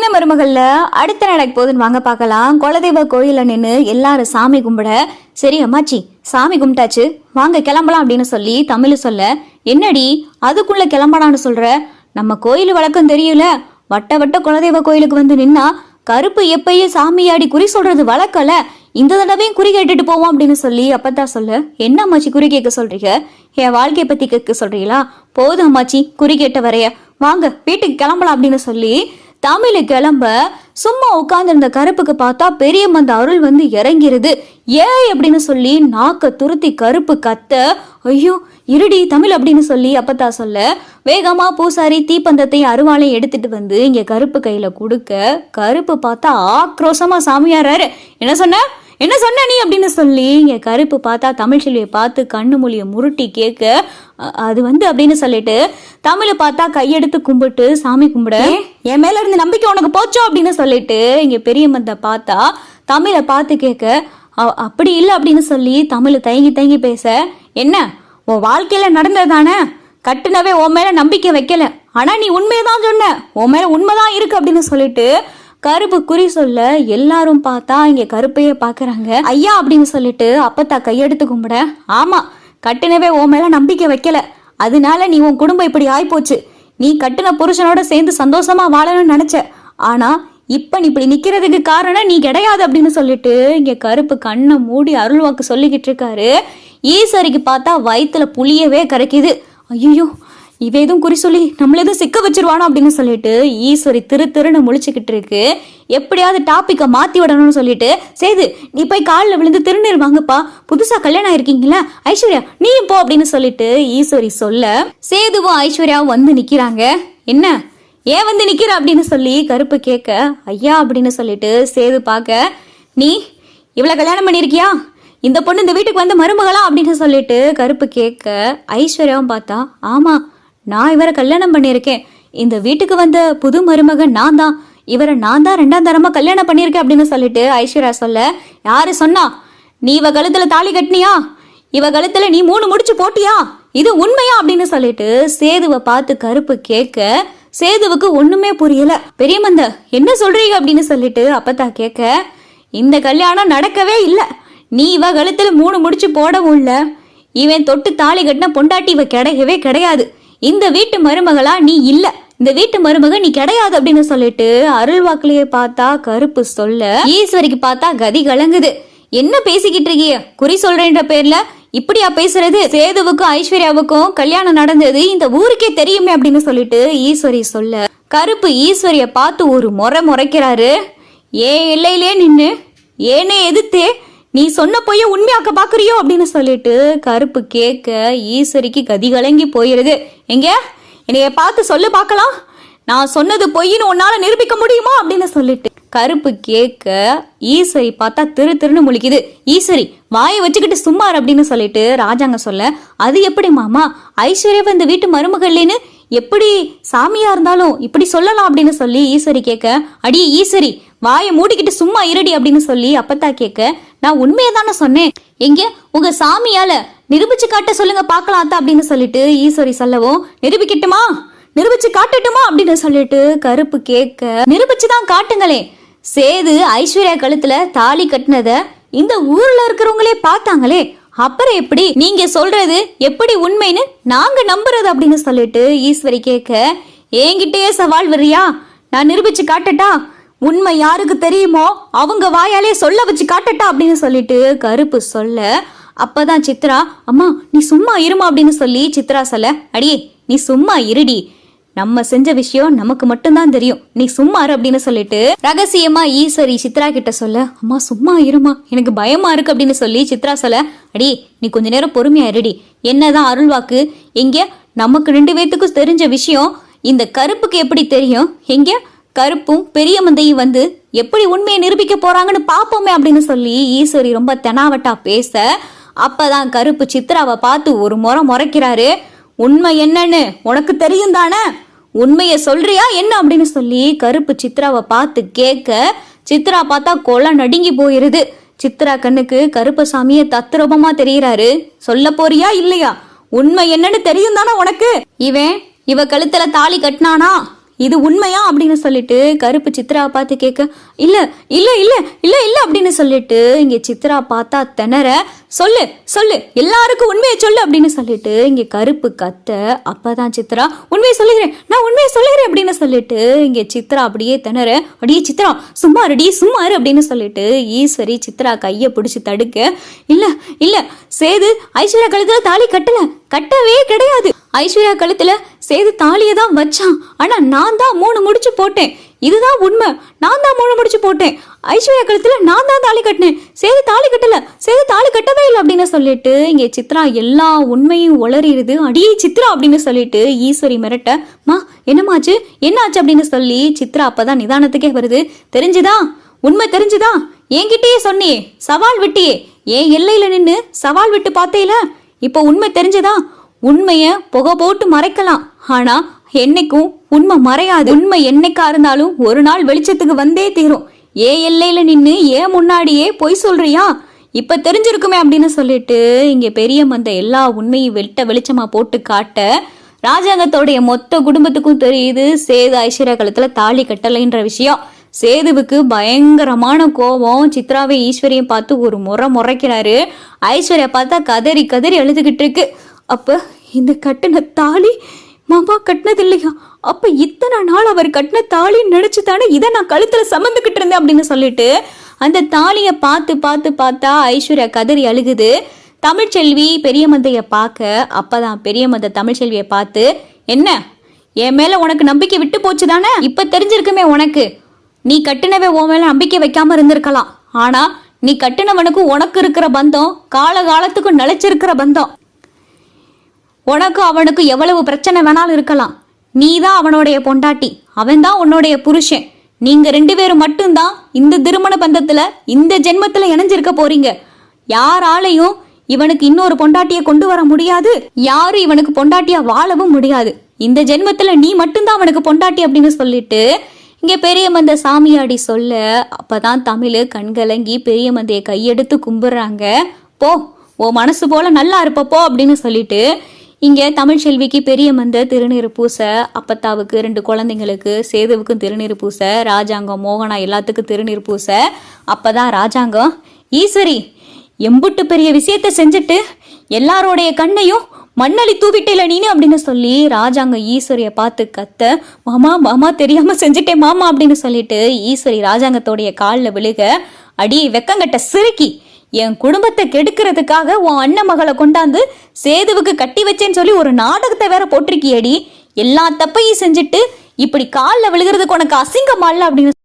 சீன மருமகள்ல அடுத்த நடக்க போகுதுன்னு வாங்க பார்க்கலாம். குலதெய்வ கோயில நின்று எல்லாரும் சாமி கும்பிட, சரி அம்மாச்சி சாமி கும்பிட்டாச்சு வாங்க கிளம்பலாம் அப்படின்னு சொல்லி தமிழ் சொல்ல, என்னடி அதுக்குள்ள கிளம்பலான்னு சொல்ற, நம்ம கோயில் வழக்கம் தெரியல, வட்ட வட்ட குலதெய்வ கோயிலுக்கு வந்து நின்னா கருப்பு எப்பயும் சாமியாடி குறி சொல்றது வழக்கல, இந்த தடவையும் குறி கேட்டுட்டு போவோம் அப்படின்னு சொல்லி அப்பத்தான் சொல்ல, என்ன அம்மாச்சி குறி கேட்க சொல்றீங்க, என் வாழ்க்கையை பத்தி கேட்க சொல்றீங்களா, போதும் அம்மாச்சி குறி கேட்ட வரைய, வாங்க வீட்டுக்கு கிளம்பலாம் அப்படின்னு சொல்லி தமிழ் கிளம்ப, சும்மா உட்கார்ந்துருந்த கருப்புக்கு பார்த்தா பெரிய மந்த அருள் வந்து இறங்கிருது. ஏய் அப்படின்னு சொல்லி நாக்க துருத்தி கருப்பு கத்த, ஐயோ இருடி தமிழ் அப்படின்னு சொல்லி அப்பத்தா சொல்ல, வேகமா பூசாரி தீப்பந்தத்தையும் அருவாளையும் எடுத்துட்டு வந்து இங்க கருப்பு கையில கொடுக்க, கருப்பு பார்த்தா ஆக்ரோஷமா சாமியாராரு, என்ன சொன்ன நீ அப்படின்னு சொல்லி இங்க கருப்பு பார்த்தா தமிழ் செல்வியை பார்த்து கண்ணு மொழியை முருட்டி கேட்க, அது வந்து அப்படின்னு சொல்லிட்டு தமிழை பார்த்தா கையெடுத்து கும்பிட்டு சாமி கும்பிட, என் மேல இருந்து நம்பிக்கை உனக்கு போச்சோ அப்படின்னு சொல்லிட்டு இங்க பெரிய மந்த பார்த்தா தமிழை பார்த்து கேட்க, அப்படி இல்லை அப்படின்னு சொல்லி தமிழ் தயங்கி பேச, என்ன உன் வாழ்க்கையில நடந்ததானே, கட்டுனவே உன் மேல நம்பிக்கை வைக்கல, ஆனா நீ உண்மையதான் சொன்ன, உன் மேல உண்மைதான் இருக்கு அப்படின்னு சொல்லிட்டு கருப்பு குறி சொல்ல, எல்லாரும் பார்த்தா இங்க கருப்பையே பாக்குறாங்க. ஐயா அப்படின்னு சொல்லிட்டு அப்பத்தா கையெடுத்து கும்பிட, ஆமா கட்டுனவே உன் மேல நம்பிக்கை வைக்கல, அதனால நீ உன் குடும்பம் இப்படி ஆயிப்போச்சு, நீ கட்டுன புருஷனோட சேர்ந்து சந்தோஷமா வாழணும்னு நினைச்ச, ஆனா இப்ப நீ இப்படி நிக்கிறதுக்கு காரணம் நீ கிடையாது அப்படின்னு சொல்லிட்டு இங்க கருப்பு கண்ணை மூடி அருள்வாக்கு சொல்லிக்கிட்டு இருக்காரு. ஈஸ்வரிக்கு பார்த்தா வயிற்றுல புளியவே கரைக்குது. ஐயோ இவ எதுவும் குறி சொல்லி நம்மள எதுவும் சிக்க வச்சிருவானோ அப்படின்னு சொல்லிட்டு ஈஸ்வரி திருன்னு முழிச்சுக்கிட்டு இருக்கு. எப்படியாவது டாப்பிக்கை மாத்தி விடணும்னு சொல்லிட்டு, சேது நீ போய் காலில் விழுந்து திருநீர் வாங்கப்பா, புதுசா கல்யாணம் ஆயிருக்கீங்களா, ஐஸ்வர்யா நீயும் போ அப்படின்னு சொல்லிட்டு ஈஸ்வரி சொல்ல, சேதுவும் ஐஸ்வர்யாவும் வந்து நிக்கிறாங்க. என்ன ஏன் வந்து நிக்கிற அப்படின்னு சொல்லி கருப்பு கேட்க, ஐயா அப்படின்னு சொல்லிட்டு சேது பார்க்க, நீ இவ்வளவு கல்யாணம் பண்ணிருக்கியா, இந்த பொண்ணு இந்த வீட்டுக்கு வந்து மருமகளா அப்படின்னு சொல்லிட்டு கருப்பு கேட்க, ஐஸ்வர்யாவும் பார்த்தா, ஆமா நான் இவரை கல்யாணம் பண்ணியிருக்கேன், இந்த வீட்டுக்கு வந்த புது மருமகன் நான் தான், இவரை நான் தான் 2ஆம் தரமா கல்யாணம் பண்ணியிருக்கேன் அப்படின்னு சொல்லிட்டு ஐஸ்வர்யா சொல்ல, யாரு சொன்னா, நீ இவ கழுத்துல தாலி கட்டினியா, இவ கழுத்துல நீ 3 முடிச்சு போட்டியா, இது உண்மையா அப்படின்னு சொல்லிட்டு சேதுவை பார்த்து கருப்பு கேட்க, சேதுவுக்கு ஒண்ணுமே புரியல. பெரியமந்த என்ன சொல்றீங்க அப்படின்னு சொல்லிட்டு அப்பத்தா கேட்க, இந்த கல்யாணம் நடக்கவே இல்லை, நீ இவ கழுத்துல 3 முடிச்சு போடவும் இல்லை, இவன் தொட்டு தாலி கட்டின பொண்டாட்டி இவ கிடையவே கிடையாது, இந்த வீட்டு மருமகளா நீ இல்ல, இந்த வீட்டு மருமக நீ கிடையாது அப்படின்னு சொல்லிட்டு அருள்வாக்குலயே பார்த்தா கருப்பு சொல்ல, ஈஸ்வரிக்கு பார்த்தா கதி கலங்குது. என்ன பேசிக்கிட்டு இருக்கீங்க, குறி சொல்றேன்ற பேர்ல இப்படியா பேசுறது, சேதுவுக்கும் ஐஸ்வர்யாவுக்கும் கல்யாணம் நடந்தது இந்த ஊருக்கே தெரியுமே அப்படின்னு சொல்லிட்டு ஈஸ்வரி சொல்ல, கருப்பு ஈஸ்வரிய பார்த்து ஒரு முறைக்கிறாரு. ஏன் எல்லையிலே நின்னு ஏனே எதிர்த்தே நீ சொன்ன போய் உண்மையாக்க பாக்குறியோ அப்படின்னு சொல்லிட்டு கருப்பு கேட்க, ஈஸ்வரிக்கு கதி கலங்கி போயிருது. எங்க என்னைய பார்த்து சொல்லு பார்க்கலாம், நான் சொன்னது பொய்ன்னு உன்னால நிரூபிக்க முடியுமா அப்படின்னு சொல்லிட்டு கருப்பு கேட்க, ஈஸ்வரி பார்த்தா திருன்னு முழிக்குது. ஈஸ்வரி வாயை வச்சுக்கிட்டு சும்மார் அப்படின்னு சொல்லிட்டு ராஜாங்க சொல்ல, அது எப்படி மாமா, ஐஸ்வர்யா இந்த வீட்டு மருமகள்னு எப்படி சாமியா இருந்தாலும் இப்படி சொல்லலாம் அப்படின்னு சொல்லி ஈஸ்வரி கேட்க, அடியே ஈஸ்வரி வாயை மூடிக்கிட்டு சும்மா இருடி அப்படின்னு சொல்லி அப்பத்தா கேட்க, நான் உண்மையை தானே சொன்னேன், எங்க உங்க சாமியால நிரூபிச்சு காட்ட சொல்லுங்க பாக்கலாம் அப்படின்னு சொல்லிட்டு ஈஸ்வரி சொல்லவும், நிரூபிச்சு காட்டட்டுமா அப்படின்னு சொல்லிட்டு கருப்பு கேட்க, நிரூபிச்சுதான் காட்டுங்களே, சேது ஐஸ்வர்யா கழுத்துல தாலி கட்டினத இந்த ஊர்ல இருக்கிறவங்களே பார்த்தாங்களே, அப்புறம் எப்படி நீங்க சொல்றது எப்படி உண்மைன்னு நாங்க நம்புறது அப்படின்னு சொல்லிட்டு ஈஸ்வரி கேட்க, என்கிட்டயே சவால் வர்றியா, நான் நிரூபிச்சு காட்டட்டா, உண்மை யாருக்கு தெரியுமோ அவங்க வாயாலே சொல்ல வச்சு காட்டட்டா அப்படின்னு சொல்லிட்டு கருப்பு சொல்ல, அப்பதான் சித்ரா, அம்மா நீ சும்மா இருமா அப்படின்னு சொல்லி சித்ரா சொல்ல, அடியே நீ சும்மா இருடி, நம்ம செஞ்ச விஷயம் நமக்கு மட்டும்தான் தெரியும், நீ சும்மா இரு அப்படின்னு சொல்லிட்டு ரகசியமா ஈஸ்வரி சித்ரா கிட்ட சொல்ல, அம்மா சும்மா இருமா எனக்கு பயமா இருக்கு அப்படின்னு சொல்லி சித்ரா சொல்ல, அடி நீ கொஞ்ச நேரம் பொறுமையா இருடி, என்னதான் அருள்வாக்கு, எங்க நமக்கு 2 பேத்துக்கும் தெரிஞ்ச விஷயம் இந்த கருப்புக்கு எப்படி தெரியும், எங்க கருப்பும் பெரிய மந்தையும் வந்து எப்படி உண்மையை நிரூபிக்க போறாங்கன்னு பாப்போமே அப்படின்னு சொல்லி ஈஸ்வரி ரொம்ப தெனாவட்டா பேச, அப்பதான் கருப்பு சித்ராவை பார்த்து ஒரு முறைக்கிறாரு. உண்மை என்னன்னு உனக்கு தெரியும் தானே, உண்மையை சொல்றியா என்ன அப்படின்னு சொல்லி கருப்பு சித்ராவை பார்த்து கேட்க, சித்ரா பார்த்தா கொலை நடுங்கி போயிருது. சித்ரா கண்ணுக்கு கருப்பசாமிய தத்ரூபமா தெரிகிறாரு. சொல்ல போறியா இல்லையா, உண்மை என்னன்னு தெரியும் தானே உனக்கு, இவ கழுத்துல தாலி கட்டினானா, இது உண்மையா அப்படின்னு சொல்லிட்டு கருப்பு சித்ராவை பார்த்து கேட்க, இல்ல இல்ல இல்ல இல்ல இல்ல அப்படின்னு சொல்லிட்டு இங்க சித்ரா பார்த்தா திணற, சொல்லு சொல்லு எல்லாருக்கும் உண்மையை சொல்லு அப்படின்னு சொல்லிட்டு இங்க கருப்பு கத்த. அப்பதான் சித்ரா, உண்மையை சொல்லுகிறேன், நான் உண்மையை சொல்லுகிறேன் அப்படின்னு சொல்லிட்டு இங்க சித்ரா அப்படியே திணற, அடியே சித்ரா சும்மா ரெடி சும்மா இரு அப்படின்னு சொல்லிட்டு ஈஸ்வரி சித்ரா கையை பிடிச்சி தடுக்க, இல்ல இல்ல சேது ஐஸ்வர்யா கழுத்துல தாலி கட்டவே கிடையாது. ஐஸ்வர்யா கழுத்துல சேது தாலியை தான் வச்சான். ஆனா நான் தான் 3 முடிச்சு போட்டேன். இதுதான் உண்மை. நான் தான் 3 முடிச்சு போட்டேன். ஐஸ்வர்யா கழுத்துல நான் தான் தாலி கட்டினேன். சேது தாலி கட்டல, சேது தாலி கட்டவே இல்லை அப்படின்னு சொல்லிட்டு இங்க சித்ரா எல்லா உண்மையும் உளறிடுது. அடியே சித்ரா அப்படின்னு சொல்லிட்டு ஈஸ்வரி மிரட்ட, மா என்னமாச்சு என்னாச்சு அப்படின்னு சொல்லி சித்ரா அப்பதான் நிதானத்துக்கே வருது. தெரிஞ்சுதா உண்மை தெரிஞ்சுதா? என்கிட்டயே சொன்னியே, சவால் விட்டியே, ஏன் எல்லையில நின்று சவால் விட்டு பார்த்தேல, இப்போ உண்மை தெரிஞ்சதா? உண்மைய புகை போட்டு மறைக்கலாம், ஆனா என்னைக்கும் உண்மை மறையாது. உண்மை என்னைக்கா இருந்தாலும் ஒரு நாள் வெளிச்சத்துக்கு வந்தே தீரும். ஏன் எல்லையில நின்று ஏன் முன்னாடியே பொய் சொல்றியா? இப்ப தெரிஞ்சிருக்குமே அப்படின்னு சொல்லிட்டு இங்க பெரிய மந்த எல்லா உண்மையும் வெளிச்சமா போட்டு காட்ட, ராஜாங்கத்தோடைய மொத்த குடும்பத்துக்கும் தெரியுது சேது ஐஸ்வர்யா கழுத்துல தாலி கட்டலைன்ற விஷயம். சேதுவுக்கு பயங்கரமான கோபம். சித்ராவை ஈஸ்வரியை பார்த்து ஒரு முறைக்கிறாரு. ஐஸ்வர்யா பார்த்தா கதறி கதறி அழுதுகிட்டு இருக்கு. அப்ப இந்த கட்டின தாலி மாமா கட்டினது இல்லையா? அப்ப இத்தனை நாள் அவர் கட்டின தாலி நினைச்சு தானே இதை நான் கழுத்துல சமந்துக்கிட்டு இருந்தேன் அப்படின்னு சொல்லிட்டு அந்த தாலியை பார்த்தா ஐஸ்வர்யா கதறி அழுகுது. தமிழ்ச்செல்வி பெரிய மந்தைய பார்க்க, அப்பதான் பெரிய மந்தை தமிழ்ச்செல்வியை பார்த்து, என்ன என் மேல உனக்கு நம்பிக்கை விட்டு போச்சு தானே? இப்ப தெரிஞ்சிருக்குமே உனக்கு, நீ கட்டினவே உன் மேல நம்பிக்கை வைக்காம இருந்திருக்கலாம். ஆனா நீ கட்டினவனுக்கும் உனக்கு இருக்கிற பந்தம் காலத்துக்கும் நிலைச்சிருக்கிற பந்தம். உனக்கு அவனுக்கு எவ்வளவு பிரச்சனை வேணாலும் இருக்கலாம். நீ தான் அவனுடைய பொண்டாட்டி, அவன் தான் உன்னுடைய புருஷன். நீங்க 2 பேரும் மட்டும்தான் இந்த திருமண பந்தத்துல இந்த ஜென்மத்துல இணைஞ்சிருக்க போறீங்க. யாராலையும் இவனுக்கு இன்னொரு பொண்டாட்டிய கொண்டு வர முடியாது. யாரும் இவனுக்கு பொண்டாட்டியா வாழவும் முடியாது. இந்த ஜென்மத்துல நீ மட்டும்தான் அவனுக்கு பொண்டாட்டி அப்படின்னு சொல்லிட்டு இங்க பெரிய மந்த சாமியாடி சொல்ல, அப்பதான் தமிழ் கண்கலங்கி பெரிய மந்தைய கையெடுத்து கும்பிடுறாங்க. போ உன் மனசு போல நல்லா இருப்பப்போ அப்படின்னு சொல்லிட்டு இங்க தமிழ்ச்செல்விக்கு பெரிய மந்த திருநீர் பூச, அப்பத்தாவுக்கு 2 குழந்தைங்களுக்கு சேதுவுக்கும் திருநீர் பூச, ராஜாங்கம் மோகனா எல்லாத்துக்கும் திருநீர் பூச. அப்பதான் ராஜாங்கம், ஈஸ்வரி எம்புட்டு பெரிய விஷயத்த செஞ்சுட்டு எல்லாரோடைய கண்ணையும் மண்ணளி தூவிட்டேல நீனு அப்படின்னு சொல்லி ராஜாங்க ஈஸ்வரிய பார்த்து கத்த, மாமா தெரியாம செஞ்சுட்டேன் மாமா அப்படின்னு சொல்லிட்டு ஈஸ்வரி ராஜாங்கத்தோடைய காலில் விழுக, அடியே வெக்கங்கட்ட சிறுக்கி, என் குடும்பத்தை கெடுக்கிறதுக்காக உன் அண்ணன் மகளை கொண்டாந்து சேதுவுக்கு கட்டி வச்சேன்னு சொல்லி ஒரு நாடகத்தை வேற போட்டிருக்கியடி. எல்லா தப்பையும் செஞ்சுட்டு இப்படி காலில் விழுகிறதுக்கு உனக்கு அசிங்கமா இல்லை அப்படின்னு